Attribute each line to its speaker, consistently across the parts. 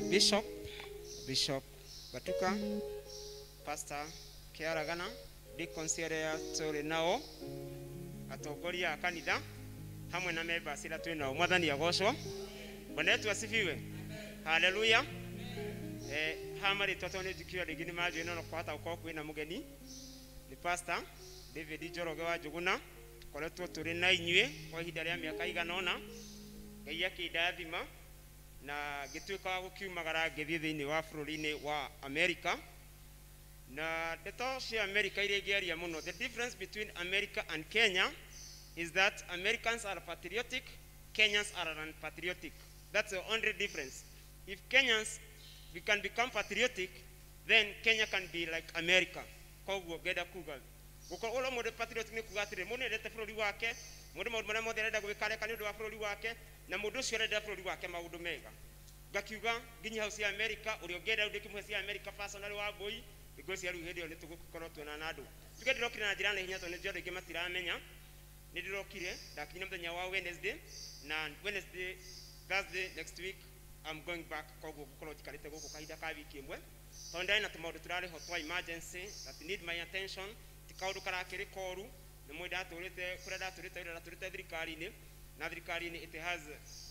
Speaker 1: Bishop Batuka, Pastor Kiaragana, Deacon Sierra Tori nao atongoria kanitha hamwe na members ila twina nao mwathani agocwo. Bwana wetu asifiwe. Haleluya. Hamari totone dikio ligini majo ino no kwata uko kwina mugeni ni Pastor David Joroge wa Juguna. Koletwo turi na inyue kwa ihinda rĩa miaka iganona Ngai akidathima na gituika wa gukiumagara ngithii thiini wa bururi-ini wa America na ndeto cia America ile ngeria muno. The difference between America and Kenya is that Americans are patriotic, Kenyans are unpatriotic. That's the only difference. If Kenyans we can become patriotic, then Kenya can be like America. Koguo geda kuga uko ulo mode patriotic ni kugatire mune ndete bururi wake mundu maundu maria mothe renda gubikareka ni undu wa bururi wake na mundu ucio renda bururi wake maundu mega ngakiuga nginya house ya America uri ongeda undi kimwe cia America personally wa boy igoci aru hedio ni tugukorwo twena nadu tuge ndirokire na njira na hinya tone njoro ingi matiramenya ni ndirokire ndakinya muthenya wa Wednesday na Wednesday Thursday next week I'm going back koguo gukorwo tikarite guku kahinda ka wiki imwe tonda ina tumaundu turari ho twa emergency that need my attention tikaudu karakiri koru ni mwida turite kureda turite thirikari-ini na thirikari-ini it has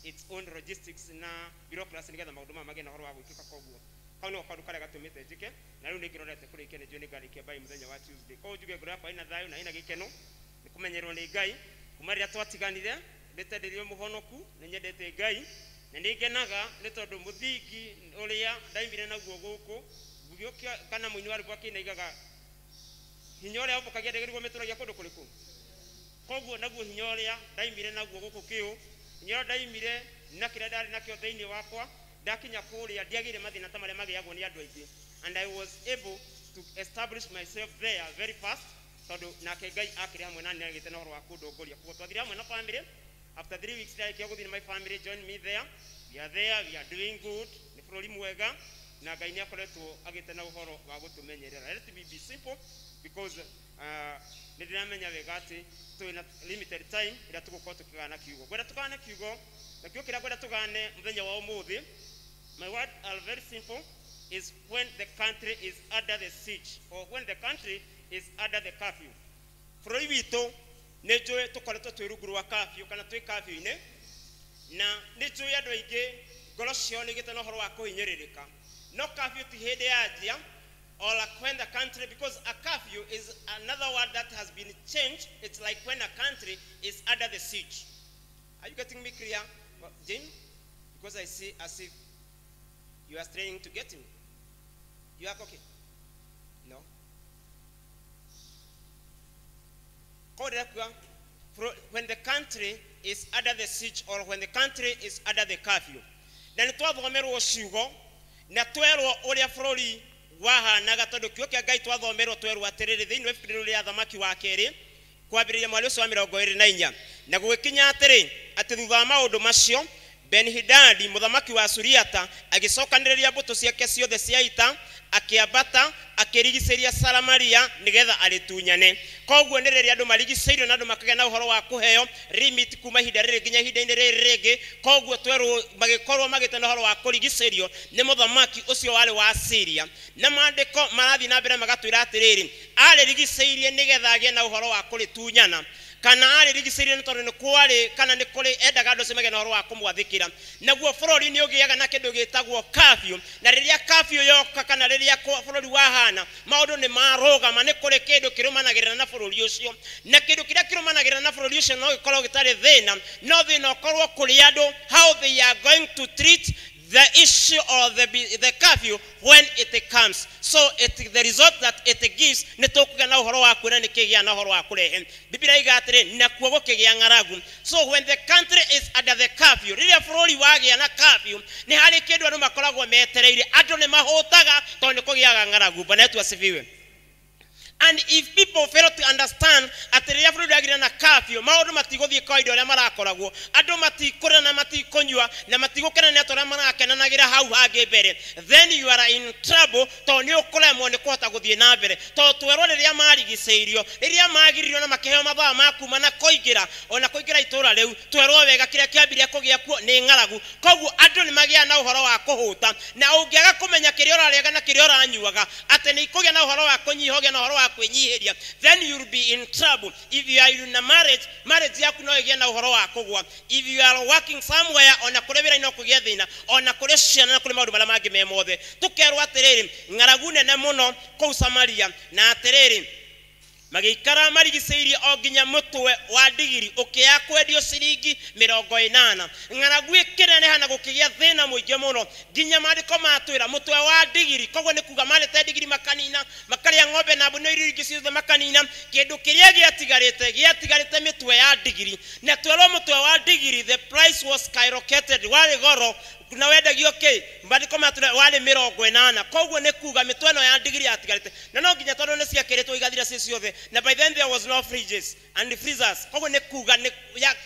Speaker 1: its own logistics na bureaucracy nigetha maundu mage na horo wa gwikika koguo kau no kaundu kare gatumite njike na riu ningirorete kuri ikene jwe ni ngari kia bai muthenya wa Tuesday ko njuge ngora pa ina thayu na ina gikeno ni kumenyerwo ni Ngai kumaria twatiganire ndetenderio muhonoku ni nyendete Ngai na ningenaga ni tondu muthingi uria ndaimire naguo guku gugiokia kana muini wa rubwa kina igaga hinya uria obokagia ndegerigwo mituragia kundu kuriku koguo naguo hinya uria ndaimire naguo guku kiu hinya ndaimire na kira ndari nakio thiini wakwa ndakinya kuria ndiagire mathina ta maria magiagwo ni andu aingi and I was able to establish myself there very fast tondu nake Ngai akiri hamwe nani agite na horo wa kundongoria kuo twathira hamwe na family after 3 weeks like guthini my family join me there we are doing good ni bururi mwega na Ngai ni akoretwo agite na uhoro wa gutumenyerera. Let me be simple because nidiramenya wega ati twina limited time ira tugukorwo tukigana kiugo gwenda tukane kiugo na kiugo kira gwenda tugane muthenya wa umuthi. My word are very simple is when the country is under the siege or when the country is under the curfew. Bururi witu ni njui tukoretwo twi rungu rwa curfew kana twi curfew-ini na ni njui andu aingi ngoro cio ni gite na horo wa kuhinyiririka no curfew ti hindi ya or like when the country, because a curfew is another word that has been changed. It's like when a country is under the siege. Are you getting me clear, Jim? Because I see as if you are straining to get me. You are okay? No. When the country is under the siege or when the country is under the curfew. Then twathomerwo ciugo na twerwo uria bururi wahanaga tondu kiugo kia Ngai twathomerwo twerwo atiriri thiini wa ibuku ria thamaki wa keri kwambiriria mwari ucio wa 24 na gugikinya atiri ati thutha wa maundu macio Ben-Hadad muthamaki wa Suriata agicokaniriria mbuto ciake ciothe cia ita akiambata akirigiceria Samaria nigetha aritunyane. Koguo ni riria andu marigiceirio na andu makagĩa na uhoro wa kuheo limit kuma ihinda riri nginya ihinda-ini riri ringi. Koguo twerwo magikorwo magite na uhoro wa kurigiceirio ni muthamaki ucio wari wa Syria na mandiko marathi na mbere magatwira atiriri aririgiceirie nigetha agie na uhoro wa kuritunyana kana aririgiceirie ni tondu ni kwari kana ni kuri endaga andu cimage na uhoro wa kumwathikira naguo bururi ni ugiaga na kindu gitagwo curfew na riria curfew yoka kana riria bururi wahana maundu ni marugama ni kuri kindu kirumanagirira na bururi ucio na kindu kiria kirumanagirira na bururi ucio no gikorwo gitari thina no thina ukorwo kuri andu how they are going to treat the issue or the curfew when it comes. So the result that it gives ni tokuga na uhoro wa kwira ni kigia na uhoro wa kurehe Biblia igatire na kuo gukigia ngaragu. So when the country is under the curfew riria bururi wagia na curfew ni hari kindu andu makoragwo metereire andu ni mahutaga tondu kugiaga ngaragu. Bwana wetu asifiwe. And if people fail to understand at the referee agreed na curfew maundu matiguthie kawaida uria marakoragwo andu matikura na matikonyu
Speaker 2: kunywa na matigukena ne tora marakenanagira hau hage mbere, then you are in trouble. To ni ukuremwo ni kuhota guthie na mbere, to twerwo riria marigiceirio riria magiririo na makeheo mathaa makuma na koigira ona koigira itura riu twerwo wega kiria kiambiria kugia kuo ni ngaragu. Koguo andu ni magia na uhoro wa kuhuta, na ungiaga kumenya kiria urariaga na kiria uranyuaga ate ni kugia na uhoro wa kunyihogia na uhoro wa kwinyihiria, then you will be in trouble. If you are in a marriage yaku no igia na uhoro wa kugwa. If you are working somewhere ona kurevira ino kugia thina ona kure ciana na kure maundu mara mangi me mothe, tukerwa atiriri ngaragu nene muno kou Samaria na atiriri magikara marigiceirie o nginya mutwe wa ndigiri ukia kwendio ciringi 80. ngaragu ikirene hana gukigia thina muingi muno nginya mariko matwira mutwe wa ndigiri. Koguo ni kuga marete ndigiri makanina makaria ng'ombe na mbũri iringi ciothe makanina, kindu kiria giatigarite mitwe ya ndigiri. Na twero mutwe wa ndigiri the price was skyrocketed, wale goro na wendagio ke mariko matwira wale 80. Koguo ni kuga mitwe no ya ndigiri yatigarite na no nginya tondu ni ciakiritwo igathira ciothe, na by then there was no fridges and freezers. Koguo ni kuga ni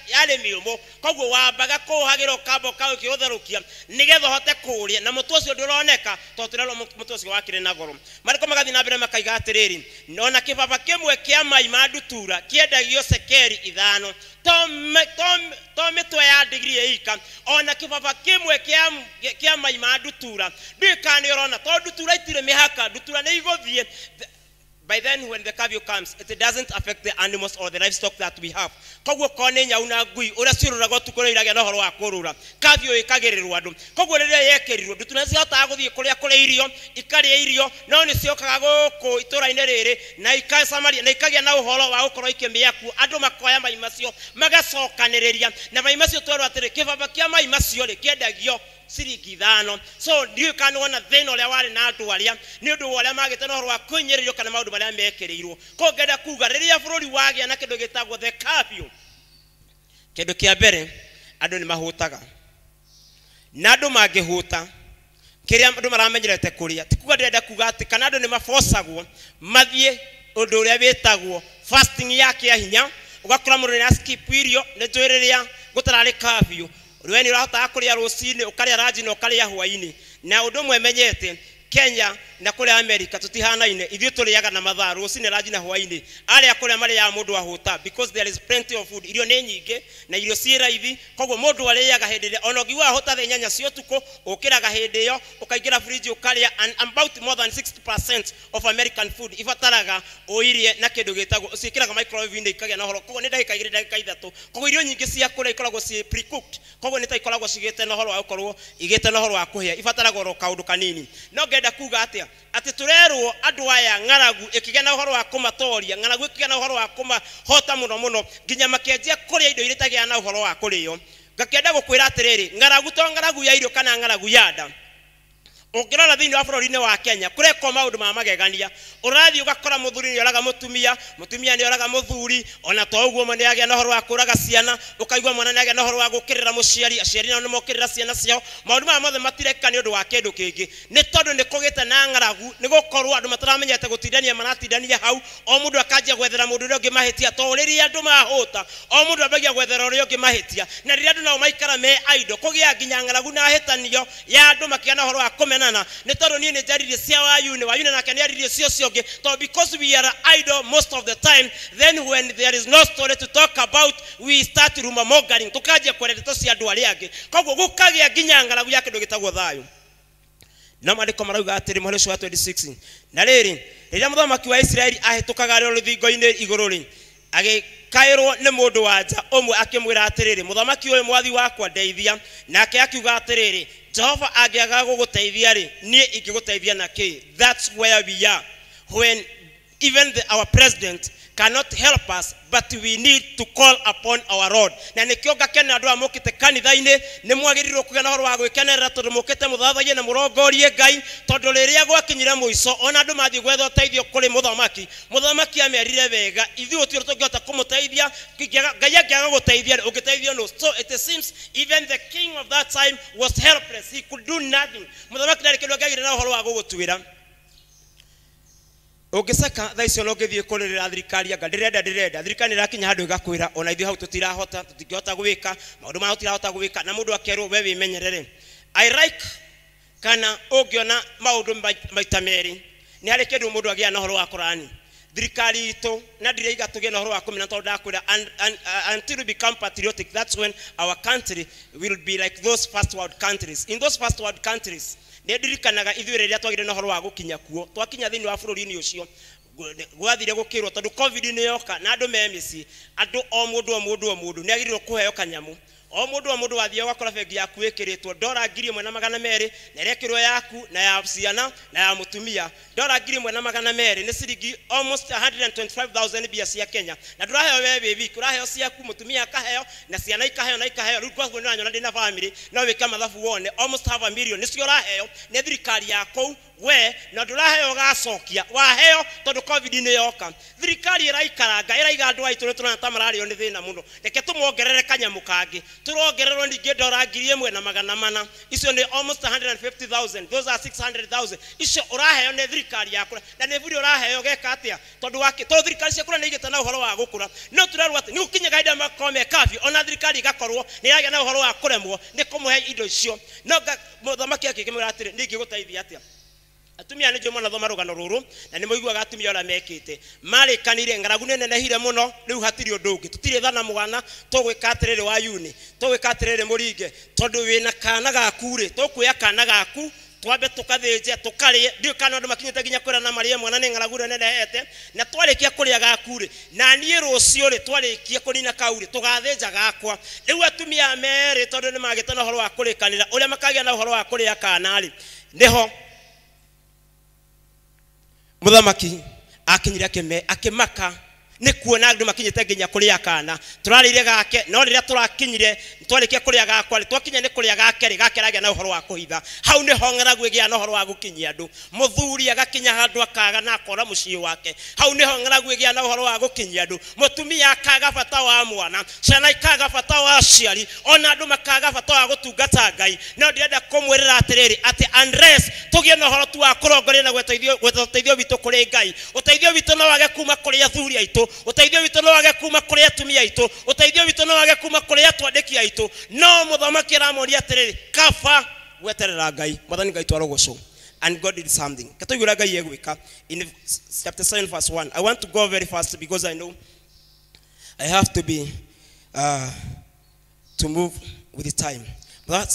Speaker 2: yale miumo. Koguo wambaga kuhagiro kabo kawe kiotherukia nigetho hote kuria na mutu ucio ndironeka to turelo mutu ucio wakire na goro. Mariko magathi na mbere makaiga atiriri nona kibaba kimwe kia mai madutura kiendagio sekeri 5. To mitwe ya ndigiri eika ona kibaba kimwe kia mai madutura ndikani urona to dutura itire mihaka dutura ni igothie. By then when the curfew comes, it doesn't affect the animals or the livestock that we have. Koguo kone nya una ngui ura ciruraga tukore iragia na horo wa kurura curfew ikagirirwa andu. Koguo riria yekerirwo ndutunasi hota guthie kuria irio ikaria irio no ni ciokaga guku itura-ini riri na ikasamaria na ikagia na uhoro wa gukorwo ikimiaku andu makoya mai macio magacokaniriria na mai macio twerwo atiri kibaba kia mai macio ri kiendagio ciringi 5. So ndiyo kana wona thina uria wari na andu aria ni undu uria magite no rwa kunyiririo kana maundu maria mekereirwo. Ko ngenda kuga riria bururi wagia na kindu gitagwo the curfew, kindu kia mbere andu ni mahutaga na andu mangihuta kiria andu maramenyerete kuria tikuga ndenda kuga ati kana andu ni mafosagwo mathie undu uria witagwo fasting yake ya hinya ugakora mundu ni skip irio ni twiriria gutarari curfew rweni urahota kuria rucini ukaria ranji na ukaria hwaini. Na undu mwe menyete Kenya na kule America tutihanaine, ithio turiaga na mathaa rucini ranji na hwaini aria kuria mari ya mundu ahuta because there is plenty of food. Irio ni nyingi na irio ci raithi, koguo mundu ariaga hindire ona ngiwa hota the nyanya cio tuko ukiraga hindi iyo ukaigira fridge ukaria. And about more than 60% of American food ifataraga oirie na kindu gitagwo ucikiraga microwave inde ikagia na horo. Koguo ni ndagika 2 ndagika 3. Koguo irio nyingi cia kuria ikoragwo ci pre cooked, koguo ni ta ikoragwo cigite na horo wa gukorwo igite na horo wa kuhia ifataraga ro kaundu kanini. No ngenda kuga atia ati turerwo andu aya ngaragu ikigia na uhoro wa kumatoria ngaragu ikigia na uhoro wa kumahota muno nginya makenjia kuria indo iritagia na uhoro wa kurio. Ngakenda gukwira atiriri ngaragu to ngaragu ya irio kana ngaragu ya nda. Ukirora thini wa bururi-ini wa Kenya kureko maundu ma magegania urathi ugakora muthuri ni oraga mutumia ni oraga muthuri ona to uguo mwana yagia na horo wa kuraga ciana ukaigwa mwana yagia na horo wa gukirira muciari aciari no mokirira ciana ciao. Maundu ma mothe matireka ni undu wa kindu kingi ni tondu ni kugite na ngaragu ni gukorwo andu mataramenyete gutindania maratindania hau o mundu akanjia gwethera mundu uria ungi mahitia to riria andu mahuta o mundu ambagia gwethera uria ungi mahitia na riria andu nao maikara me aido kugia nginya ngaragu na hitanio ya andu makia na horo wa kumena ni tondu ni njaririe cia wa yune na kaniaririe cio cionge to because we are idle most of the time, then when there is no story to talk about we start rumor mongering tukaje kwereta cia andu aria angi. Koguo gukagia nginya ngaragu ya kindu gitagwo thayu. Na mariko marauga atiri muhari wa 26 na riri riria muthamaki wa Israeli ahitukaga ro ruthingo-ini iguru ri agikairwo ni mundu wanja umwe akimwira atiriri muthamaki uyu mwathi wakwa ndeithia nake akiuga atiriri Jehova agiaga guguteithia ri nie ingiguteithia na ki. That's where we are when even our president cannot help us, but we need to call upon our Lord. Na nikio ngakena andu amukite kanitha-ini ni mwagirirwo kugia na horo wa gwikenera tondu mukite muthathagie na murongorie Ngai tondu riria gwakinyira muico ona andu mathi gwetha uteithio kuri muthamaki amerire wega ithu utiro tungihota kumuteithia Ngai agiaga guteithia ungiteithio no. So it seems even the king of that time was helpless, he could do nothing. Muthamaki ndari kindu ngiagire na horo wa gugutwira Ugisaka tha icio no ngithie kurira thirikari anga ndirenda thirikari irakinya handu igakwira ona ithu hau tutirahota tutingihota gwika maundu ma tutirahota gwika na mundu akerwo we wimenyerere. I like kana ungiona maundu maita meri ni hari kindu mundu agia na horo wa Qur'ani thirikari itu na ndireiga tugie na horo wa kumina tondu ndakwira until we become patriotic, that's when our country will be like those first world countries. In those first world countries ndirikanaga ithuĩ rĩrĩa twagire na horo wa gukinya kuo twakinya thĩinĩ wa bũrũri-inĩ ũcio gwathire gũkĩrwo tondu covid nĩ yoka na andũ me mĩciĩ andũ o mũndũ nĩ agĩrĩirwo kũheo kanyamu o mũndũ wathie ũgakora bengi yaku ĩkĩrĩtwo $1,200 na ĩrekĩrwo yaku na ya ciana na ya mũtumia $1,200 nĩ ciringi almost 125,000 mbia cia Kenya na ndũraheo we baby kũraheo ciaku mũtumia akaheo na ciana ikaheo na ikaheo rĩu kwa kwona nyona ndĩna family no wĩka mathabu wone almost $500,000 nĩcio ũraheo nĩ thirikari yako we na ndũraheo gacokia waheo tondu covid nĩ yoka thirikari ĩraikaranga ĩraiga andũ aitũ nĩ tũrona ta marario nĩ thĩna mũno reke tũmongerere kanyamu kangĩ turongererwo ningĩ $1,400 icio nĩ almost 150,000 those are 600,000 icio ũraheo nĩ thirikari yakũra na nĩ buri ũraheo geka atĩa tondu thirikari ciakũra nĩ igĩte na ũhoro wa gũkũra no turarwo atĩ nĩ gũkinya kahinda makome kabi ona thirikari igakorwo nĩ yagĩa na ũhoro wa kũremwo nĩ kũmũhe indo icio no mũthamaki akĩmwĩra atĩrĩ nĩ ingĩgũteithia atĩa atumia nĩ jomana thoma rugano ruru na nĩ mũiguaga atumia ora mekĩte marĩkanire ngaragu nĩ nenehire mũno rĩu hatirĩ ũndũ ũngĩ tutirĩ thana mugana tũgwĩka atĩrĩrĩ wa yuni tũgwĩka atĩrĩrĩ mũringe tondu wĩna kana gaku rĩ tũkuoya kana gaku twambe tukathĩnje tukarĩe ndio kana andũ makinyĩte nginya kwĩra na marĩe mwana nĩ ngaragu nĩ nenehete na twarĩkia kũrĩa gaku rĩ na niĩ rũcio rĩ twarĩkia kũnina kau rĩ tũgathĩnja gakwa rĩu atumia merĩ tondu nĩ magĩte na ũhoro wa kũrĩkanĩra ũrĩa makagĩa na ũhoro wa kũrĩa kana rĩ niho muthamaki akinyira akimaka nĩ kuona andũ makinyĩte nginya kũrĩa kana tũrarĩire gake no rĩrĩa tũrakinyire twarikia kũrĩa gakwa rĩ twakinya nĩ kũrĩa gake rĩ gakeragia na ũhoro wa kũhitha hau nĩ ho ng'aragu ĩgĩa na ũhoro wa gũkinyia andũ mũthuri agakinya handũ akaga na akora mũciĩ wake hau nĩ ho ng'aragu ĩgĩa na ũhoro wa gũkinyia andũ mũtumia akaga bata wa mwana ciana ikaga bata wa aciari ona andũ makaga bata wa gũtungata Ngai no ndĩrenda kũmwĩrĩra atĩrĩrĩ atĩ unless tũgĩe na ũhoro tu wa kũrongoria na gweteithio witũ kũrĩ Ngai ũteithio witũ no wage kuma kũrĩ athuri aitũ uteithio witũ no wage kuma kũrĩ atumia aitũ uteithio witũ no wage kuma kũrĩ atwandĩki aitũ no mũthamaki aramoria atĩrĩrĩ kaba gweterera Ngai mwathani Ngai twarogocwo and God did something katoigura Ngai egwĩka in chapter 7 verse 1 I want to go very fast because I know I have to be to move with the time but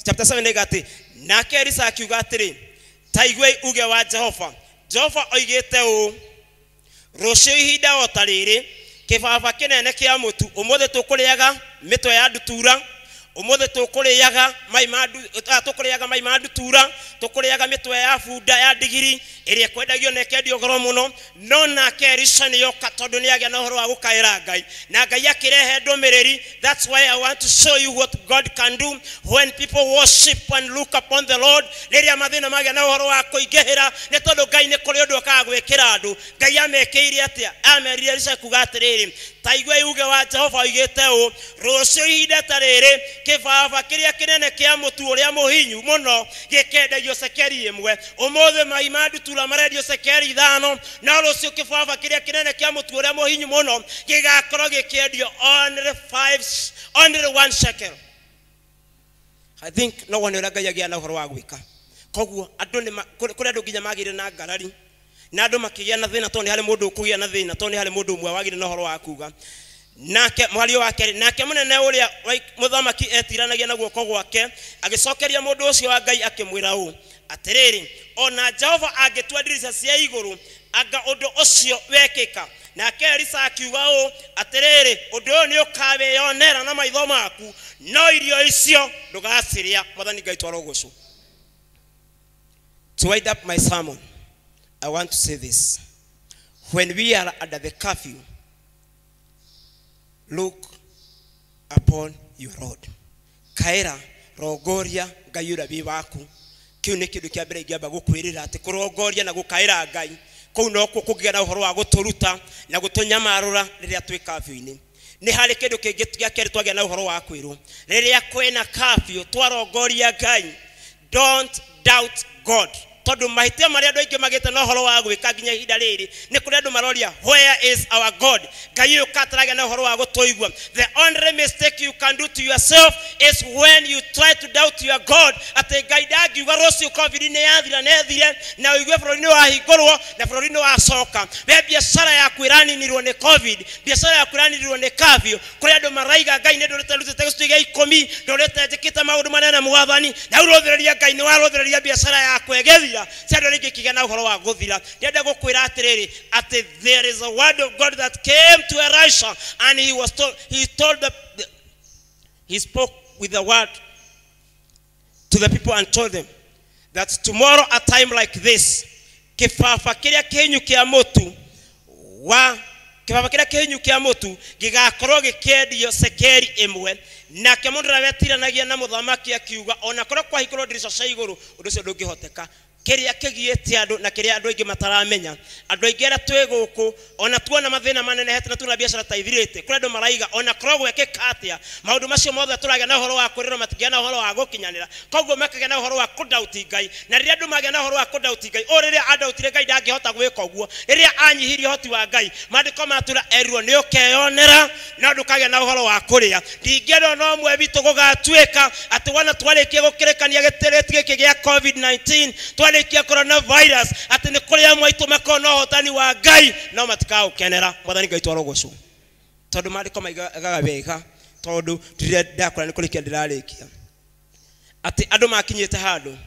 Speaker 2: chapter 7 negati nake Elisa akiuga atĩrĩ taigwe uge wa Jehova oigĩte ũũ rũciũ ihinda o ta rĩrĩ kĩbaba kĩnene kĩa mũtu ũmũthĩ tũkũrĩaga mĩtwe ya ndutura ũmũthĩ tũkũrĩaga mai ma ndutura tũkũrĩaga mĩtwe ya bunda ya ndigiri ĩrĩa kwendagio na ĩkendio goro mũno no nake Elisha nĩoka tondũ nĩ agĩa na ũhoro wa gũkaĩra Ngai na Ngai akĩrehe ndũmĩrĩri. That's why I want to show you what God can do when people worship and look upon the Lord. Rĩrĩa mathĩna magĩa na ũhoro wa kũingĩhĩra nĩ tondũ Ngai nĩ kũrĩ ũndũ akaga gwĩkĩra andũ. Ngai amekĩire atĩa amerire Elisha kuga atĩrĩrĩ taigwe uge wa Jehova oigĩte ũũ rũciũ ihinda ta rĩrĩ kĩbaba kĩrĩa kĩnene kĩa mũtu ũrĩa mũhinyu mũno gĩkendagio cekeri ĩmwe ũmũthĩ mai ma ndutura marendio cekeri 5 na rũciũ kĩbaba kĩrĩa kĩnene kĩa mũtu ũrĩa mũhinyu mũno gĩgakorwo gĩkĩendio only 1 shekel. I think no one ũrĩa Ngai agĩa na ũhoro wa gwĩka koguo andũ nĩ kũrĩ andũ nginya magĩrĩ na ngarari na andũ makĩgĩa na thĩna tondũ nĩ harĩ mũndũ ũkũgĩa na thĩna tondũ nĩ harĩ mũndũ ũmwe wagĩrĩ na ũhoro wa kuga nake mwario wake nake mũnene ũrĩa mũthamaki etiranagia na guoko gwake agĩcokeria mũndũ ũcio wa Ngai akĩmwĩra ũũ atĩrĩrĩ ona Jehova angĩtua ndirica cia igũrũ anga ũndũ ũcio wekĩka nake Elisa akiuga ũũ atĩrĩrĩ ũndũ ũyũ nĩ ũkawĩyonera na maitho maku no irio icio ndũgacirĩa. Mwathani Ngai twarogocwo. To wind up my sermon, I want to say this. When we are under the curfew, look upon your Lord. Kaira rogoria Ngai ũrabi waku. Kiu nĩ kĩndũ kĩa mbere ingĩamba gũkwĩrĩra atĩ kũrongoria na gũkaĩra Ngai kũu no kũgĩa na ũhoro wa gũtũruta na gũtũnyamarũra rĩrĩa twĩ curfew-inĩ. Nĩ harĩ kĩndũ kĩngĩ gĩa kerĩ twagĩa na ũhoro wa kwĩrwo rĩrĩa kwĩna curfew twarongoria Ngai. Don't doubt God. tondu mahitia maria andu aingi magite no horo wa gwika nginya ihinda riri ni kuri andu maroria where is our God ngai ukataraga no horo wa gutoigwa. The only mistake you can do to yourself is when you try to doubt your God. Ate ngai dangiuga rucio covid ni yathira nethire na uigue bururi ni wahingurwo na bururi ni wacoka. We biashara ya kwiraninirwo ni covid, biashara ya kwiraninirwo ni kafio, kuri andu maraiga ngai ni ndurite rutite gicunjĩ 10 ndurite njikite maundu manene mwathani na urothereria ngai ni warothereria biashara ya kwegethira ciondo ringi kigena uhoro wa guthira. Ndenda gukwira atiriri ati there is a word of God that came to Elisha and he spoke with the word to the people and told them that tomorrow a time like this kifafa kiria kenyu kia mutu gigakorwo gikendio sekeri imwe na kemundu rawetiranagia na muthamaki akiuga ona korwo kwa hikoro ndirisha cia iguru undu cio ndungihoteka. Kiria kigiete andu na kiria andu aingi mataramenya andu aingi ara twi guku ona tuona mathina manene hete na tuna biashara taithirite kuri andu maraiga ona korwo gwekeka atia maundu macio mothe turagia na uhoro wa kwirira matigia na uhoro wa gukinyanira koguo makagia na uhoro wa kudauti ngai na riria andu magia na uhoro wa kudauti ngai o riria andautire ngai ndangihota gwika uguo riria anyihirie hoti wa ngai mandiko matura eruo ni ukeyonera na ndukagia na uhoro wa kuria ndingero no mwe bitu gugatuika ati wana twarikie gukirekania gitereti giki gia covid-19 twarikia coronavirus ati ni kuri amwe itu makona hotani wa ngai no matika ukenera mwathani ngai twarogocwo tondu mandiko maigaga wega tondu ndiria ndakora ni kurikia ndirarikia ati andu makinyite handu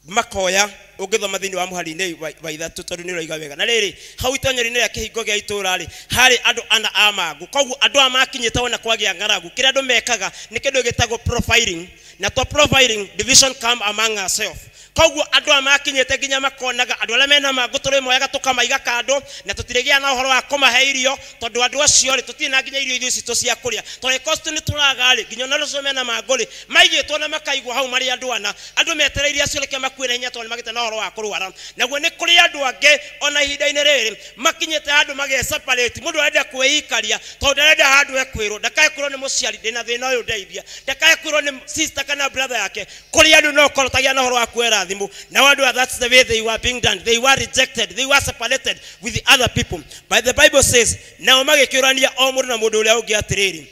Speaker 2: makoya ungithoma thini wa muhari-ini wa ithatu tondu ni roiga wega na riri hau itonyeri-ini ya kihingo gia itura ri hari andu ana amangu koguo andu amakinyite ona kwagia ngaragu kira andu mekaga ni kindu gitagwo profiling na to profiling division come among ourselves. Koguo andu amakinyite nginya makonaga andu ala mena maguturi moyaga tukamaiga kando na tutirigia na uhoro wa kumahe irio tondu andu acio ri tutina nginya irio icio citu cia kuria tondu cost ni turaga ri nginya na rucio mena maguri maigitwo na makaigwo hau mari andu ana andu metereiria acio reke makwira hinya tondu magite na uhoro wa kurwara naguo ni kuri andu ange ona ihinda-ini riri makinyite andu mage separate mundu arenda kwĩikaria tondu arenda handu ekwirwo ndakae kwirwo ni muciari ndina thina uyu ndeithia ndakae kwirwo ni sister kana brother yake kuri andu no korotagia na uhoro wa kwera thimu na wandu that's the way they were being done. They were rejected, they were separated with the other people. But the Bible says na magikirania o mundu na mundu uria ungi atiriri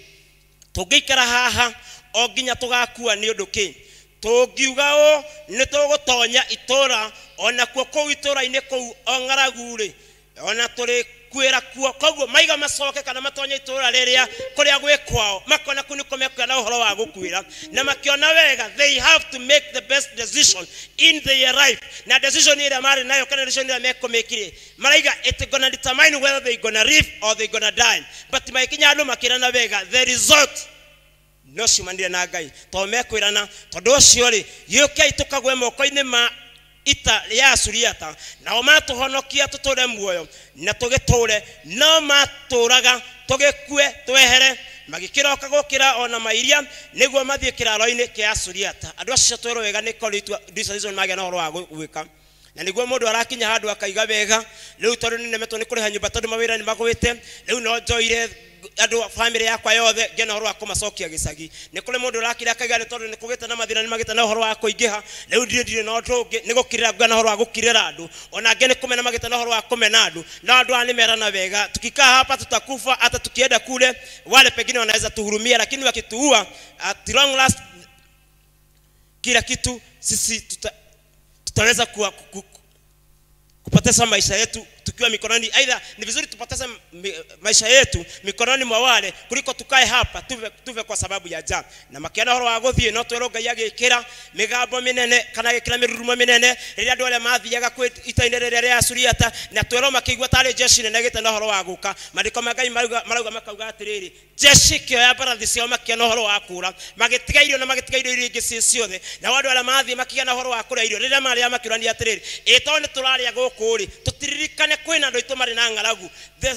Speaker 2: tungikara haha o nginya tugakua ni undu ki tungiuga o ni tugutonya itura ona kuo kou itura-ini kou o ng'aragu ri ona turi kwira kuo koguo maiga macoke kana matonye itura riria kuria gwe kwao makona kuniko mekwa na uhoro wa gukwira na makiona wega they have to make the best decision in their life na decision ira mari nayo kana decision ira meko mekire maraiga it gonna determine whether they gonna live or they gonna die but maikinya andu makira na wega the result no shimandire na ngai to mekwirana tondu ucio ri yuke itukagwe moko-ini ma ita ya Suriata na omatuhonokia tuture muoyo na tugiture no maturaga tugikue twehere magikiroka gukira ona mairia niguo mathie kiraro-ini kia Suriata andu acio twero wega ni koritwa decision magia na horo wa gwika na niguo mundu arakinya handu akaiga wega riu tondu ni nemetwo ni kuriha nyumba tondu mawira ni magwite riu no njoire andu family yakwa yothe ngena horo wa kumacokia gicagi ni kuri mundu rakira akaiga ni tondu ni kugita na mathina ni magita na horo wa kuingiha riu ndire no ndungi ni gukirira ngana horo wa gukirira andu ona ngene kumena magita na horo wa kumena andu na andu ani merana wega tukikaa hapa tutakufa hata tukienda kule wale pengine wanaweza tuhurumia lakini wakituua at long last kila kitu sisi tutaweza kupoteza maisha yetu tukiwa mikononi aidha ni vizuri tupoteze maisha yetu mikononi mwa wale kuliko tukae hapa tuve kwa sababu ya njaa na makiana horo wa guthie no twero ngai agikira migambo minene kana gikira mirurumo minene riria andu ale mathiaga kwi ita-ini riria ria Suriata na twero makigwa tare jeshi nene gite na horo wa guka mandiko magai marauga makauga atiriri jeshi kio ya barathi cio makiana horo wa kura magitiga irio na magitiga irio ingi ciothe na wandu ale mathie makiana horo wa kura irio riria mari makirania atiriri itone turaria guku ri tutiririkane kwina ndo itumari na ng'aragu the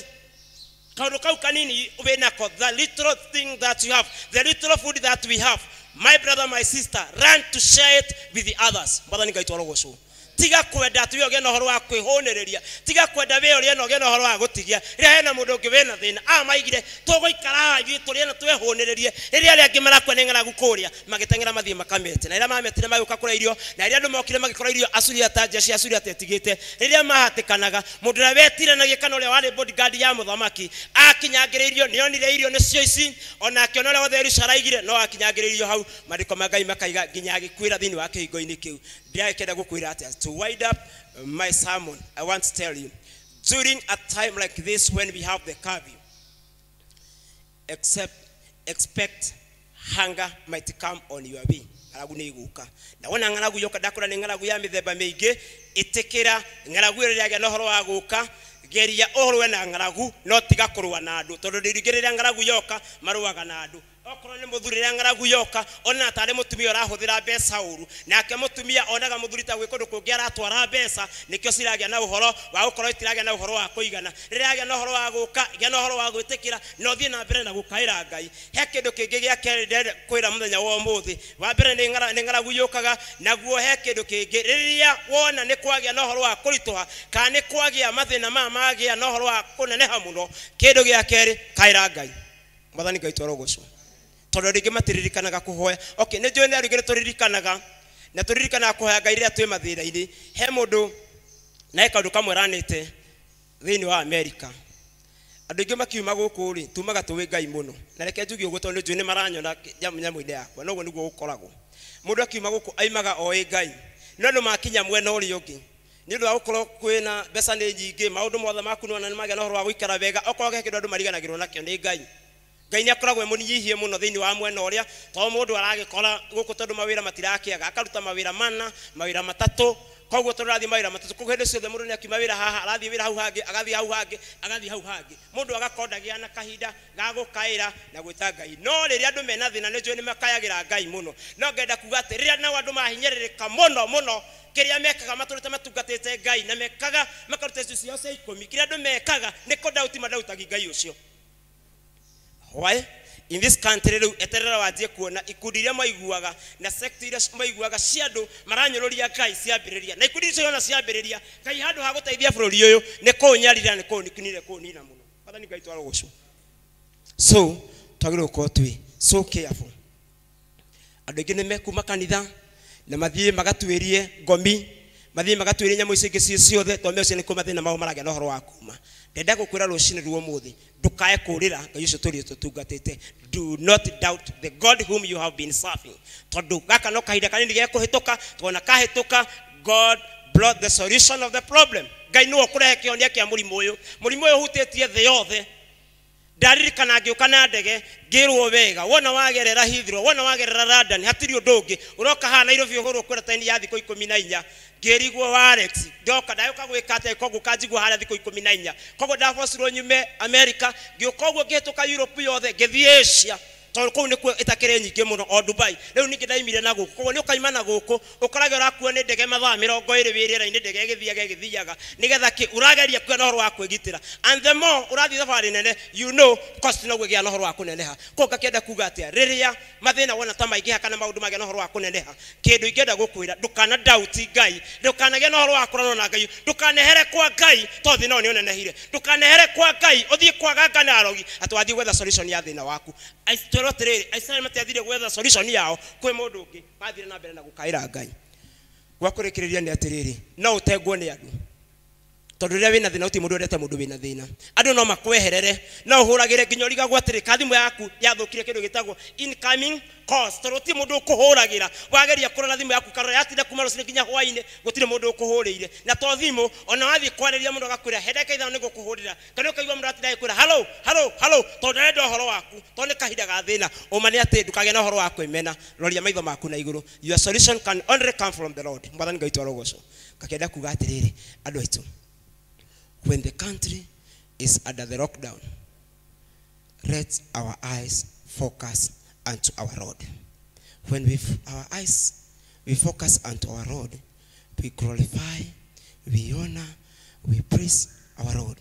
Speaker 2: little thing that you have the little food that we have my brother my sister run to share it with the others mbadani gaitwa rogoco tiga kwenda atu yoge no horo wa kwihonereria tiga kwenda we ori no ge no horo wa gutigia ria hena mundu ungi wena thina maigire tugoikara ithu turi na twehonererie ria ria ngi marakwa nengera gukuria magitengera mathie makamete na ira mametire maguka kura irio na ria ndu mokire magikora irio asuria ta jeshi asuria tetigite ria mahatikanaga mundu ra wetire na gikano ria wari bodyguard ya muthamaki akinyangiririo nionire irio ni cio ici ona akiono ria wothe ricaraigire no akinyangiririo hau mariko magai makaiga ginya agikwira thini wa kihingo-ini kiu ndiakenda gukwira atia. To wind up my sermon, I want to tell you, during a time like this when we have the curfew, expect hunger might come on your way. Ngaragu ni iguka na wona ngaragu yoka dakora ni ngaragu ya mithemba meige itikira ngaragu ria no horo wa guka geria ohoro na ngaragu no tiga kurwa na andu tondu ndirigirira ngaragu yoka maruaga na andu okoro ni muthurira ngaragu yoka ona tare mutumia arahuthira mbeca uru nake mutumia onaga muthurita gwikundu kungi aratwara mbeca nikio ciragia na uhoro wa gukorwo itiragia na uhoro wa kuigana riragia na uhoro wa guka gia na uhoro wa gwitikira no thie na mbere na gukaira Ngai he kindu kingi gia kende kwira muthenya wa umuthi wa mbere ni ngaragu yokaga naguo he kindu kingi riria wona ni kwagia na uhoro wa kurituha kana ni kwagia mathina magia na uhoro wa kuneneha muno kindu gia keri kaira Ngai mwathani Ngai twarogocwo tondu ringi matiririkanaga kuhoya. Okay, ne joine arigire turirikanaga na turirikanaga kuhoya Ngai ria twi mathira-ini he mundu na kaundu kamwe ranite thini wa America andu ingi makiuma guku ri tumaga tuwi Ngai muno na reke njugi uguo tondu joine maranyona nyamu-ini yakwa noguo niguo gukoragwo mundu akiuma guku aimaga oi Ngai no andu makinya mwena uri ungi ni ndu agukorwo kwina mbeca ni nyingi maundu mothe maku no na magia no horo wa guikara wega okorwo ge kindu andu mariganagirwo nakio ni Ngai Ngai ni akoragwo munyihie muno thini wa mwena uria to mundu aragikora guku tondu mawira matirakiaga akaruta mawira mana mawira matatu koguo tondu arathi mawira matatu koguo hindi ciothe mundu ni akiuma wira haha arathi wira hau hangi agathi hau hangi agathi hau hangi mundu agakondagia na kahinda ga gukaira na gwita Ngai no riria andu mena thina ni njui ni makayagira Ngai muno no ngenda kuga ati riria na andu mahinyeririka muno kiria mekaga maturite matungatite Ngai na mekaga makarute cio cia 10 kiria andu mekaga ni ko dauti madautagi Ngai ucio. Why? In this country eterera wajie kuona ikundi iria maiguaga na sect iria maiguaga ciandu maranyororia Ngai ciambiriria na ikundi icio na ciambiriria Ngai handu ha guteithia bururi uyu ni kunyarira ni kunikinire kunina muno Mwathani Ngai twarogocwo. So twagirwo ko twi so careful andu ingi ni mekuma kanitha na mathie magatwirie ngomi mathie magatwirie nyamu icio ingi ciothe to mecio ni kumathina mao maragia no horo wa kuma ndenda gukwira rucini ruo muthi ndukae kurira Ngai ucio turi tutungatite. Do not doubt the God whom you have been serving. Tondu gaka no kahinda kanini ge kuhituka tona kahituka God brought the solution of the problem. Ngai no kurehe kionia kia murimu uyu hutitie thi yothe ndaririkana ngiuka na ndege ngirwo wega wona wagerera Heathrow wona wagerera London hatiri undu ungi uroka ha Nairobi uhurwo kwira taini ya thiko 14 ngirigwo wa Alex ndoka ndayuka gwika ate kogu kanjigwo haria thiko 14 kogu ndafosirwo nyume America ngiuka uguo ngihituka Europe yothe ngithie Asia tondu kuu nikuo itakire nyingi muno o Dubai riu ningi ndaimire na guku koguo ni ukaima na guku ukarage urakuo ni ndege mathaa 20 wirira-ini ndege githiaga nigetha ki urageria kuona horo wa kwigitira and the more urathi thabari nene you know cost no gwegia no horo wa kuneneha koga kenda kuga atia riria mathina wona ta maingi hakana maundu magia no horo wa kuneneha kindu ingenda gukwira ndukana doubt Ngai ndukanage no horo wa kurana na Ngai ndukanehere kwa Ngai to thina ni onenehire ndukanehere kwa Ngai uthie kwaga ngana arogi atwathi gwetha solution ya thina waku aisema matiathire gwetha solution yao kwe mundu ungi mathire na mbere na gukaira Ngai gwakurikiria ni atiriri no utegwo ni andu tondu riria wina thina uti mundu urete mundu wina thina andu no makweherere no uhuragire nginyoriga gwatiri kathimu yaku yathukire kindu gitagwo incoming calls tondu ti mundu ukuhuragira wageria kurora thimu yaku karora yatinde kuma rucini nginya hwaine gutire mundu ukuhurire na to thimu ona wathi kwariria mundu agakwira hedeka itha ni gukuhurira kana ukaigwa mundu atinde kwira hello tondu ndo horo waku tondu kahinda ga thina umane ati ndukage na horo waku imena roria maitho maku na iguru. Your solution can only come from the Lord. Mwathani Ngai twarogocwo kakenda kuga atiriri andu aitu when the country is under the lockdown, let our eyes focus unto our Lord. When we focus unto our Lord, we glorify, we honor, we praise our Lord.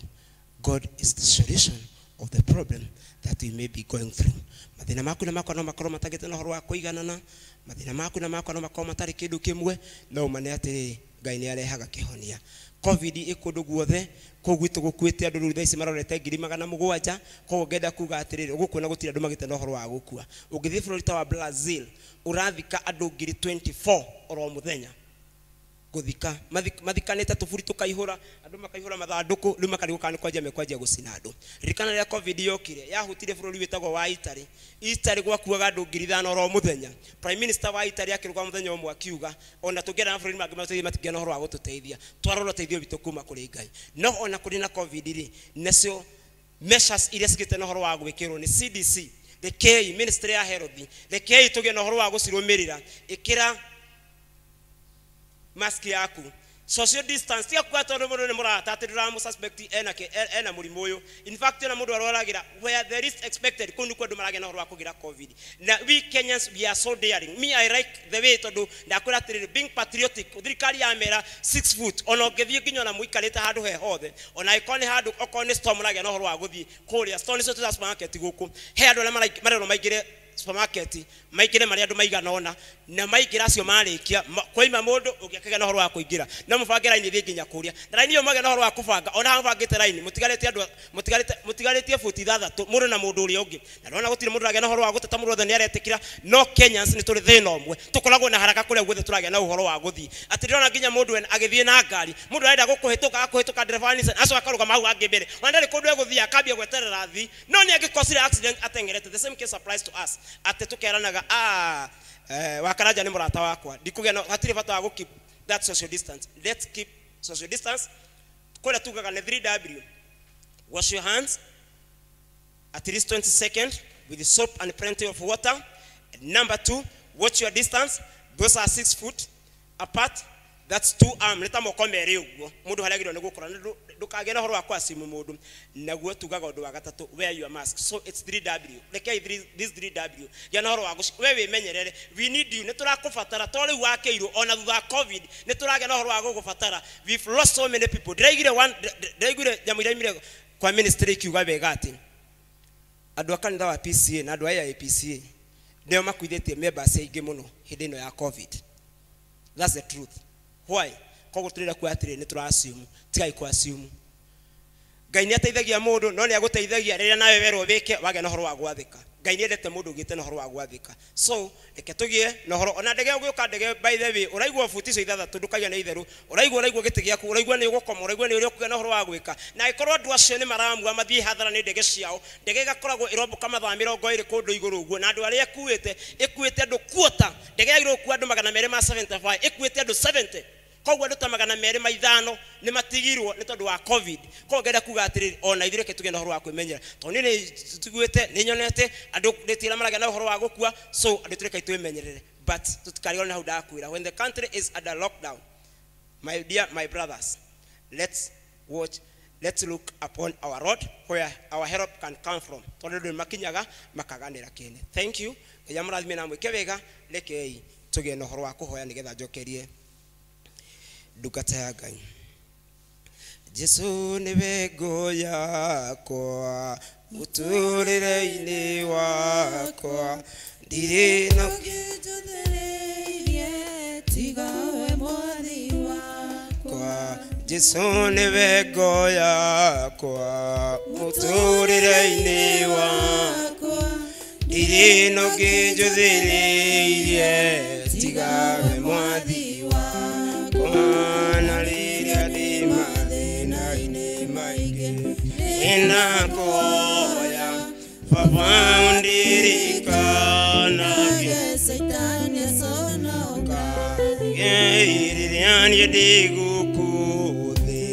Speaker 2: God is the solution of the problem that we may be going through. Mathina maku na makwa no makorwo matagite no horo wa kuiganana mathina maku na makwa no makorwo matari kindu kimwe no umane atiri
Speaker 3: Ngai nĩ arehaga kĩhonia. Covid ikundu guothe kogwito gukwete andu rutha ici marorete 700 koguo ngenda kuga atiriri gukwona gutira andu magite na uhoro wa gukua. Ungithii Florida wa Brazil urathika andu 24 oro muthenya guthika mathikanite tuburi tukaihura andu makaihura mathanduku riu makariguka ni kwajia gucina andu. Ririkana ria Covid yokire yahutire bururi witagwo wa Italy gwakuaga andu 5,000 oro muthenya. Prime Minister wa Italy akirugwa muthenya umwe akiuga ona tungera na bururi mangi matigena na uhoro wa gututeithia twarora teithio bitu kuma kuri Ngai. No ona kuri na Covid ri nacio measures iria cigite na uhoro wa gwikirwo ni CDC, the K Ministry ya Health, the K tuge na uhoro wa gucirumirira ikira mask yaku, social distance ya kwa tondu mundu ni murata atira mu suspect ena murimu uyu. In fact na mundu aroragira where there is expected kundu kwendu marage na uhoro wa kugira Covid. Na we Kenyans we are so daring. Me I like the way tondu ndakura atiri being patriotic thirikari ya mera 6 foot ono gethie kinyo na muikarite handu he hothe ona ikoni handu okoni storm marage na uhoro wa guthii kuria stone so to supermarket guku he andu na marero maigire supermarket maigire mari andu maigana ona na maigira acio marikia koima mundu ugikega na horo wa kuingira na mubangira ini thi nginya kuria na line yo mage na horo wa kubanga ona mubangite line mutigarite andu mutigarite futi 3 mundu na mundu uri ungi na nona gutire mundu age na horo wa guteta mundu othe ni aretikira. No Kenyans ni turi thina omwe tukoragwo na haraka kuria gwethe turage na uhoro wa guthii atirona nginya mundu agithie na ngari mundu arenda gukuhituka driver ni aso akaruga mau angi mbere wandari kundu guthii akambia gweterera thi no ni agikosire accident atengerete. The same case applies to us. Ate tukeranaga wakaraja ni murata wakwa ndikugena hatire bata wa keep that social distance. Let's keep social distance. Kola tugaga na 3W. Wash your hands at least 20 seconds with soap and plenty of water. And number 2, watch your distance. Those are 6 foot apart. That's 2 arm. Leta mokomere ugo mundu haragiro ne gukora ndukage na horo wakwa simu mundu naguo tugaga undu wa gatatu wear your mask. So it's 3W. Like this 3W ya na horo wago wewe menyerere. We need you. Neturakufatara tole wakeiro ona thutha Covid neturage na horo wago gufatara. We've lost so many people. Ndaigire nyamuire kwa ministry kiuga bega ati andu akanitha wa PCA na andu aya ya PCA ndio makuithete members aingi muno hindi no ya Covid. That's the truth. Why? Kogo turira kwa atire ni turasimu tigai kwa asimu. Ngai ni ateithagia mundu no ni aguteithagia riria nawe wero wike wage na horo wa gwathika. Ngai ni endete mundu ugite na horo wa gwathika. So eke tugie na horo ona ndege uguka ndege by the way uraigwa futiso ithatha tundukagia na itheru uraigwa giti giaku uraigwa ni ugukoma uraigwa ni uri kugia na horo wa gwika na ikorwo andu acio ni maramu amathie hathara ni ndege ciao ndege gakoragwo iromboka mathaa 20 kundu iguru uguo na andu aria ekuite andu kuota ndege yagirwo ku andu 275 ekuite andu 70 koguo andu ta 205 ni matigirwo ni tondu wa Covid. Koguo ngenda kuga atiriri ona ithire ke tuge na horo wa kwimenyera tondu ni tuguite ni nyonete andu nditira maraga na horo wa gukua so andu tureka itwimenyerere but tutikariona na huda akwira when the country is under lockdown. My brothers, let's look upon our road where our help can come from. Tondu makinyaga makaganira kene. Thank you. Ya murathime na mwike wega lekei tuge na horo wa kuhoya nigetha njokerie ndukata ya Ngai. Jesu niwe ngo yakwa muturire-ini wakwa ndiri no gĩnjũthĩrĩirie tiga we mwathi wakwa. Jesu niwe ngo yakwa muturire-ini wakwa ndiri no gĩnjũthĩrĩirie tiga we mwathi ina koya favandirikana Satan sonoka yeiriani digukuthi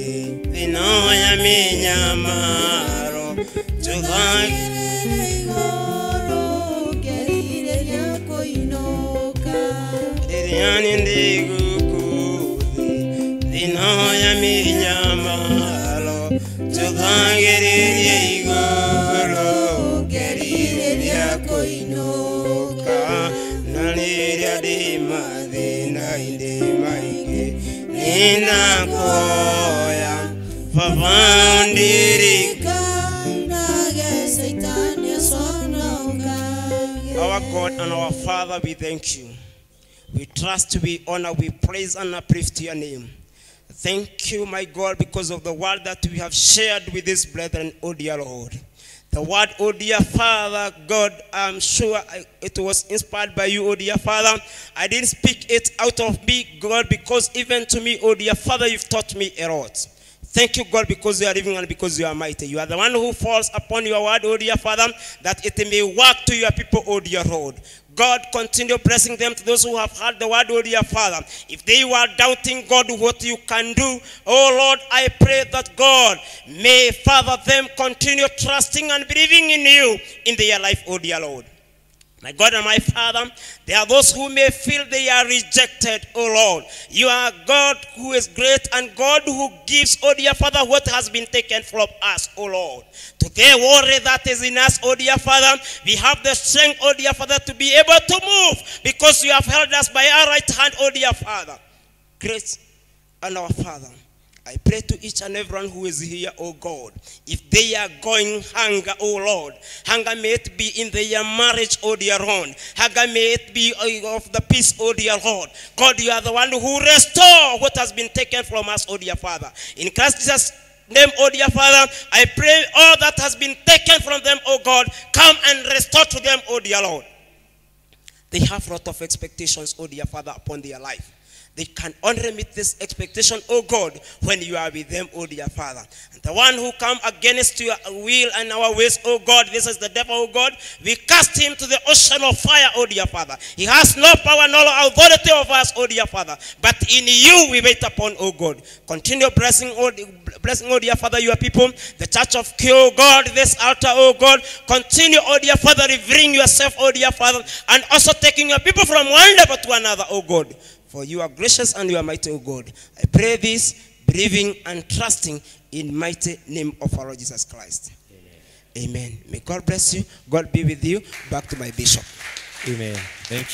Speaker 3: inoya minyamaro tugagire igoro gerire yako inoka yeiriani digukuthi inoya minyamaro tugagire igoro gerire yako inoka naniria dima thina inde maige nina koya favandirika nage Satan sonoka. Our God and our Father, we thank you. We trust, we honor, we praise and uplift your name. Thank you, my God, because of the word that we have shared with these brethren, O dear Lord. The word, O dear Father, God, I'm sure it was inspired by you, O dear Father. I didn't speak it out of me, God, because even to me, O dear Father, you've taught me a lot. Thank you, God, because you are living and because you are mighty. You are the one who falls upon your word, O dear Father, that it may work to your people, O dear Lord. God, continue blessing them to those who have heard the word, O dear Father. If they were doubting, God, what you can do, oh Lord, I pray that God may, Father, them continue trusting and believing in you in their life, O dear Lord. My God and my Father, there are those who may feel they are rejected, oh Lord. You are God who is great and God who gives, oh dear Father, what has been taken from us, oh Lord. To the worry that is in us, oh dear Father, we have the strength, oh dear Father, to be able to move because you have held us by our right hand, oh dear Father. Great and our Father, I pray to each and everyone who is here, oh God, if they are going hunger, oh Lord, hunger may it be in their marriage, oh dear Lord, hunger may it be of the peace, oh dear Lord. God, you are the one who restore what has been taken from us, oh dear Father. In Christ Jesus' name, oh dear Father, I pray all that has been taken from them, oh God, come and restore to them, oh dear Lord. They have a lot of expectations, oh dear Father, upon their life. They can only meet this expectation, oh God, when you are with them, oh dear Father. And the one who come against your will and our ways, oh God, this is the devil, oh God. We cast him to the ocean of fire, oh dear Father. He has no power, no authority over us, oh dear Father. But in you we wait upon, oh God. Continue blessing, oh dear Father, your people. The church of Q, God, this altar, oh God. Continue, oh dear Father, revealing yourself, oh dear Father. And also taking your people from one level to another, oh God. For you are gracious and you are mighty, O God. I pray this, believing and trusting in mighty name of our Lord Jesus Christ. Amen. Amen. May God bless you. God be with you. Back to my bishop.
Speaker 4: Amen. Thank you.